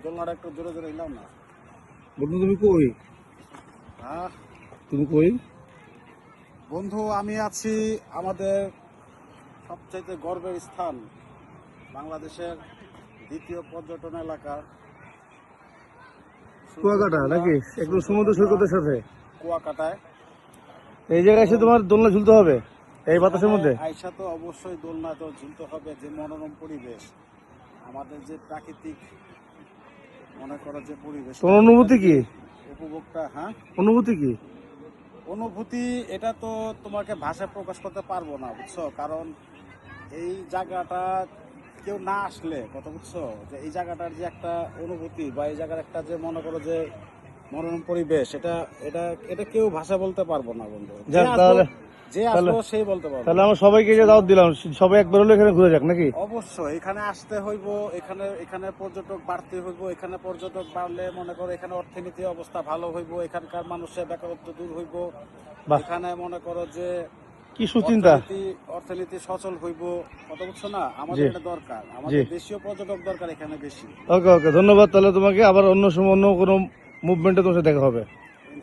দোলনাটা একটু জোরে জোরে নিলাম না। বন্ধু তুমি কই? হ্যাঁ তুমি কই? বন্ধু, আমি আছি আমাদের সবচাইতে গর্বের স্থান, বাংলাদেশের দ্বিতীয় পর্যটন এলাকা কুয়াকাটা নাকি? একদম সমুদ্র সৈকতের সাথে। কুয়াকাটায়। এই জায়গায় এসে তোমার দোলনা ঝুলতে হবে এই বাতাসের মধ্যে। আইসা তো অবশ্যই দোলনা তো ঝুলতে হবে। যে মনোরম পরিবেশ, আমাদের যে প্রাকৃতিক মনে করো যে পরিবেশ, তোমার অনুভূতি কি? উপভোগটা। হ্যাঁ, অনুভূতি কি? অনুভূতি এটা তো তোমাকে ভাষায় প্রকাশ করতে পারবো না, বুঝছো? কারণ এই জায়গাটা কেউ না আসলে, কথা বুঝছো, যে এই জায়গাটার যে একটা অনুভূতি বা এই জায়গার একটা যে মনে করো যে মনোরম পরিবেশ, এটা এটা এটা কেউ ভাষা বলতে পারবো না বন্ধু। যে আসবো সেই বলতে পারবো। তাহলে আমরা সবাইকে যে দাওয়াত দিলাম, সবাই একবার হলে এখানে ঘুরে যাক নাকি? অবশ্যই এখানে আসতে হইব। এখানে পর্যটক বাড়তে হইব। এখানে পর্যটক বাড়লে মনে করো এখানে অর্থনীতি অবস্থা ভালো হইব, এখানকার মানুষের বেকারত্ব দূর হইব। এখানে মনে করো যে কি সুচিন্তা, অর্থনীতি সচল হইব, কথা বুঝছো না? আমাদের এটা দরকার, আমাদের দেশীয় পর্যটক দরকার এখানে বেশি। ওকে ওকে, ধন্যবাদ। তাহলে তোমাকে আবার অন্য সময় অন্য কোনো মুভমেন্টে তোমার সাথে দেখা হবে।